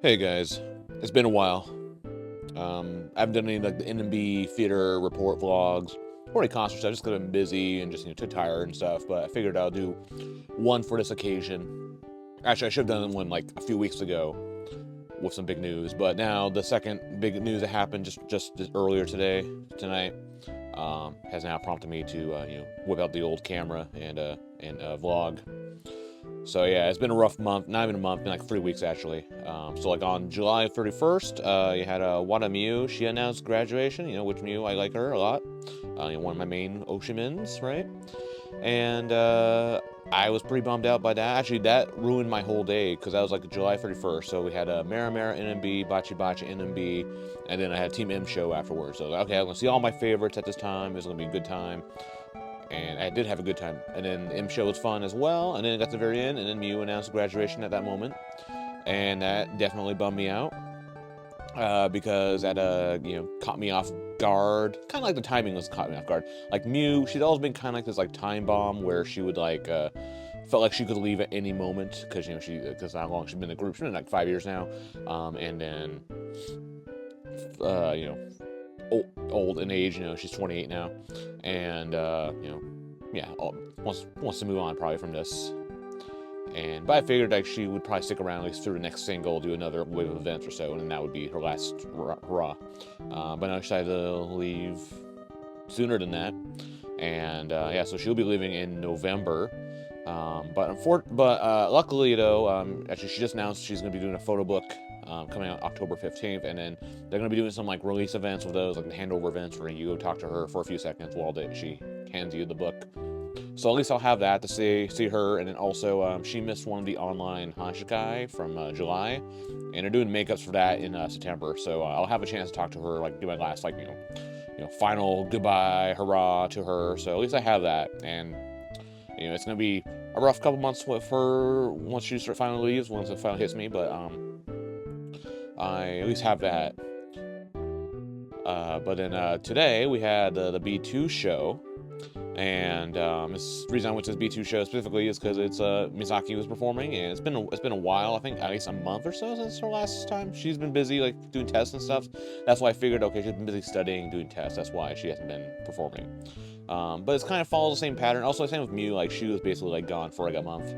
Hey guys, it's been a while. I haven't done any like the NMB theater report vlogs or any concert stuff. Just 'cause I've been busy and just too tired and stuff. But I figured I'll do one for this occasion. Actually, I should have done one like a few weeks ago with some big news. But now the second big news that happened just earlier tonight, has now prompted me to whip out the old camera and vlog. So yeah, it's been a rough month. Not even a month, been like 3 weeks actually. So like on July 31st, you had Wada Miyu. She announced graduation. Which Miyu I like her a lot. One of my main Oshimens, right? And I was pretty bummed out by that. Actually, that ruined my whole day because that was like July 31st. So we had a Mara NMB, Bachi Bachi NMB, and then I had Team M show afterwards. So okay, I'm gonna see all my favorites at this time. It's gonna be a good time, and I did have a good time. And then the M show was fun as well. And then it got to the very end, and then Miyu announced graduation at that moment, and that definitely bummed me out because that caught me off guard. Kind of like the timing was caught me off guard. Like Miyu, she'd always been kind of like this like time bomb where she would felt like she could leave at any moment because because how long she's been in the group. She's been like 5 years now, and then uh, you know old in age. She's 28 now, and yeah, wants to move on probably from this. But I figured like she would probably stick around at least through the next single, do another wave of events or so, and then that would be her last hurrah. But now she decided to leave sooner than that, and yeah, so she'll be leaving in November. But luckily though, actually she just announced she's going to be doing a photo book coming out October 15th, and then they're going to be doing some like release events with those, like the handover events where you go talk to her for a few seconds while she hands you the book. So at least I'll have that to see her, and then also she missed one of the online Hanshikai from July, and they're doing makeups for that in September. So I'll have a chance to talk to her, like do my last final goodbye hurrah to her. So at least I have that, and it's gonna be a rough couple months with her once she finally leaves, once it finally hits me. But I at least have that. But then today we had the B2 show. And the reason I went to this B2 show specifically is because it's Misaki was performing, and it's been a while. I think at least a month or so since her last time. She's been busy like doing tests and stuff. That's why I figured, okay, she's been busy studying, doing tests. That's why she hasn't been performing. But it's kind of follows the same pattern. Also, the same with Miyu. Like she was basically like gone for like a month,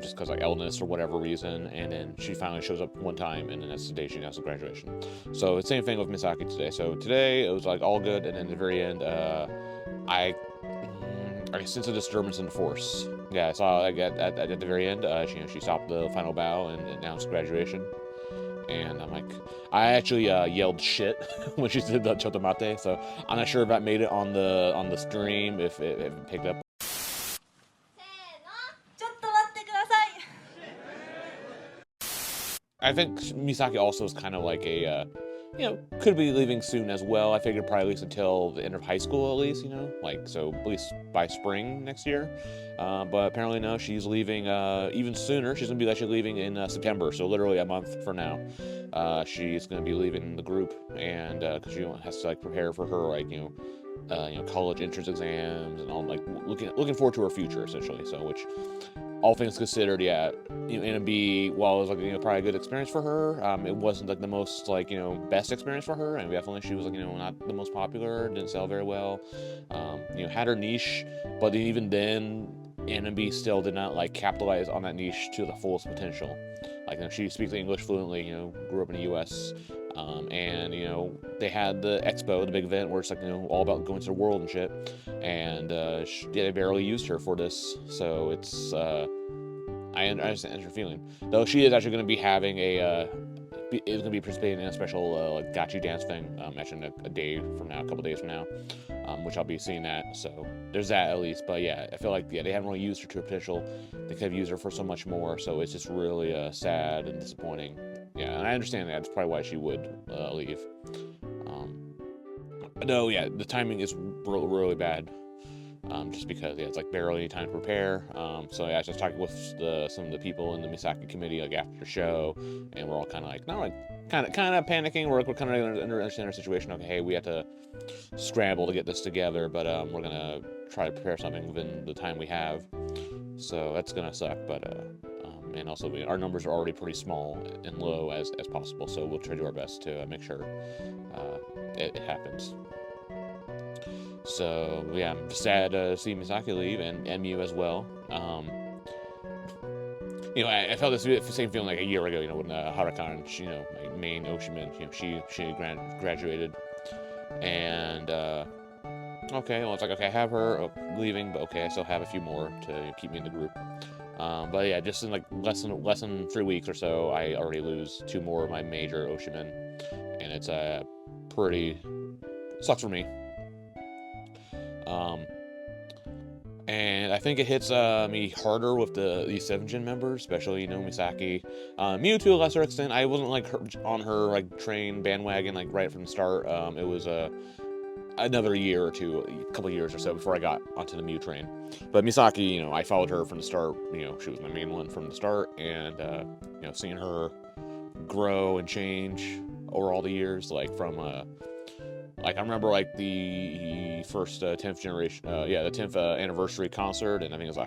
just because like illness or whatever reason. And then she finally shows up one time, and then that's the day she announced the graduation. So it's the same thing with Misaki today. So today it was like all good, and then at the very end, I sense a disturbance in the force. Yeah, I saw like at the very end, she stopped the final bow and announced graduation. And I'm like, I actually yelled shit when she did the chotomate. So I'm not sure if that made it on the stream, if it picked up. I think Misaki also is kind of like a, could be leaving soon as well. I figured probably at least until the end of high school at least, so at least by spring next year. But apparently no, she's leaving even sooner. She's gonna be actually leaving in September, so literally a month from now. She's gonna be leaving the group, and because she has to like prepare for her college entrance exams and all, like looking forward to her future essentially. So which, all things considered, yeah, NMB, while it was like probably a good experience for her, it wasn't like the most like best experience for her, and definitely she was like not the most popular, didn't sell very well, had her niche, but even then NMB still did not like capitalize on that niche to the fullest potential. Like she speaks English fluently, grew up in the U.S. And they had the expo, the big event where it's like all about going to the world and shit, and they barely used her for this. So it's I understand your feeling, though. She is actually going to be having is going to be participating in a special like gachi dance thing actually a day from now, a couple days from now, which I'll be seeing that. So there's that at least. But yeah, I feel like they haven't really used her to her potential. They could have used her for so much more. So it's just really sad and disappointing. Yeah, and I understand that. That's probably why she would leave. No, yeah, the timing is really bad. Just because it's like barely any time to prepare. So yeah, I was just talking with some of the people in the Misaki committee like after the show, and we're all kind of like, not like kind of panicking. We're kind of understanding our situation. Okay, hey, we have to scramble to get this together, but we're gonna try to prepare something within the time we have. So that's gonna suck, but and also our numbers are already pretty small and low as possible, so we'll try to do our best to make sure it happens. So yeah, I'm sad to see Misaki leave, and Miyu as well. I felt this same feeling like a year ago, when Harakan, my main Oshimen, she graduated, and okay, well, it's like, okay, I have her leaving, but okay, I still have a few more to keep me in the group. But yeah, just in like less than 3 weeks or so, I already lose 2 more of my major Oshimen, and it's pretty sucks for me. And I think it hits me harder with these 7th-gen members, especially, Misaki. Miyu to a lesser extent. I wasn't like on her like train bandwagon like right from the start. It was another year or two, a couple years or so before I got onto the Miyu train. But Misaki, I followed her from the start. She was my main one from the start, and seeing her grow and change over all the years, like from like I remember like the first 10th generation, the 10th anniversary concert, and I think it was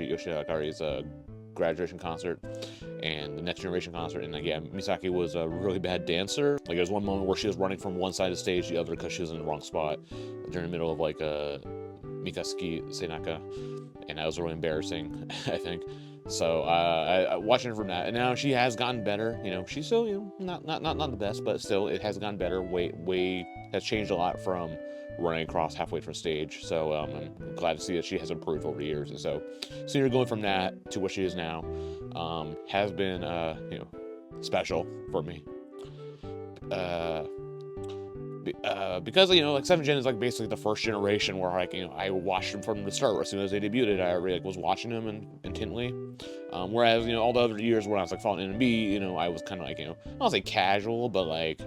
Yoshino Akari's graduation concert, and the next generation concert. And Misaki was a really bad dancer. Like there was one moment where she was running from one side of the stage to the other because she was in the wrong spot during the middle of like a Mikaski Senaka, and that was really embarrassing, I think. So I watching her from that, and now she has gotten better. She's still not the best, but still it has gotten better. Way has changed a lot from running across halfway from stage. So I'm glad to see that she has improved over the years. And so seeing her going from that to what she is now has been special for me. Because like 7th gen is like basically the first generation where like I watched them from the start. As soon as they debuted, I already was watching them intently. Whereas all the other years when I was like following NMB, I was kind of like I don't say casual, but like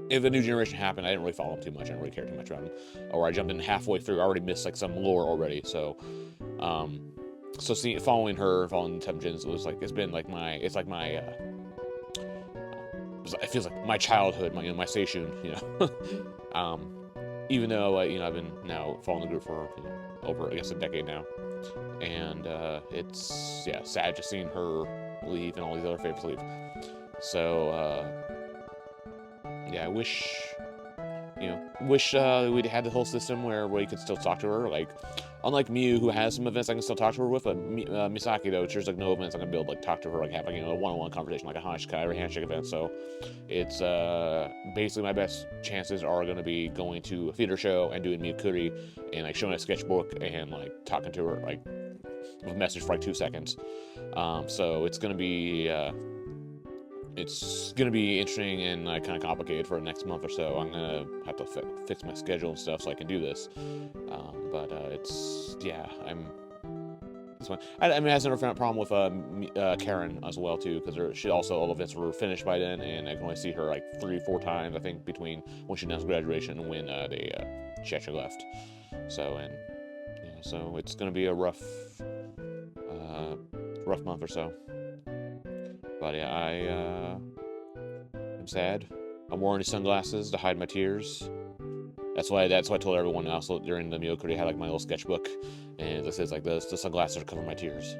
if a new generation happened, I didn't really follow them too much. I didn't really care too much about them, or I jumped in halfway through. I already missed like some lore already. So following her, following 7th gens, it's been like my it feels like my childhood, my seishun, even though I've been now following the group for over I guess a decade now, and it's sad just seeing her leave and all these other favorites leave. So I wish we'd had the whole system where you could still talk to her, like unlike Miyu, who has some events I can still talk to her with, but Misaki though, there's like no events I can be able to like talk to her, like have like a one-on-one conversation, like a Hanshikai or a handshake event. So it's basically my best chances are going to be going to a theater show and doing Miyukuri and like showing a sketchbook and like talking to her like with a message for like 2 seconds. So it's gonna be interesting and kind of complicated for the next month or so. I'm gonna have to fix my schedule and stuff so I can do this. But it's this one. I mean, I never found a problem with Karen as well too, because she also all the events were finished by then, and I can only see her like 3-4 times I think between when she announced graduation and when she actually left. So so it's gonna be a rough month or so. But I am sad. I'm wearing these sunglasses to hide my tears. That's why I told everyone else during the Miyokuri I had like my little sketchbook, and this is like the sunglasses are covering my tears.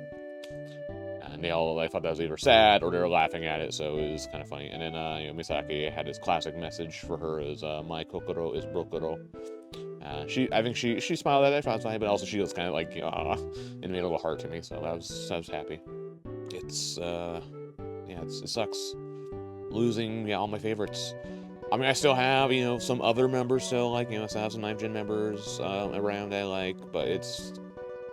And they all thought that was either sad or they were laughing at it, so it was kind of funny. And then Misaki had his classic message for her is "My kokoro is brokuro." I think she smiled at it, I was funny, but also she was kind of like and made a little heart to me, so I was happy. It's it sucks losing all my favorites. I mean, I still have some other members still, like I still have some 9th gen members around I like, but it's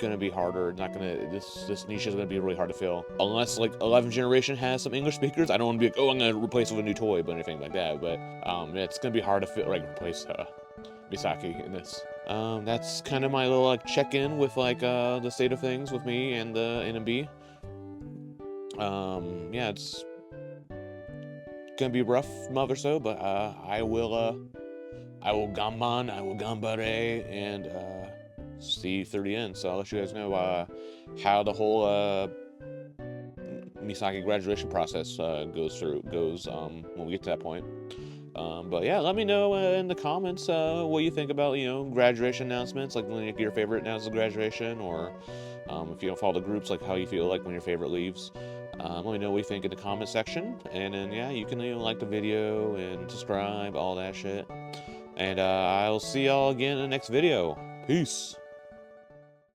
gonna be harder. This niche is gonna be really hard to fill unless like 11th generation has some English speakers. I don't want to be like, I'm gonna replace with a new toy, but anything like that. But it's gonna be hard to replace Misaki in this. That's kind of my little like check-in with the state of things with me and the NMB. It's gonna be a rough month or so, but I will gambare and see through the end. So I'll let you guys know how the whole Misaki graduation process goes when we get to that point. But yeah, let me know in the comments what you think about graduation announcements, like your favorite announcement of graduation, or If you don't follow the groups, like how you feel like when your favorite leaves. Let me know what you think in the comment section. And then, yeah, you can like the video and subscribe, all that shit. And I'll see y'all again in the next video. Peace.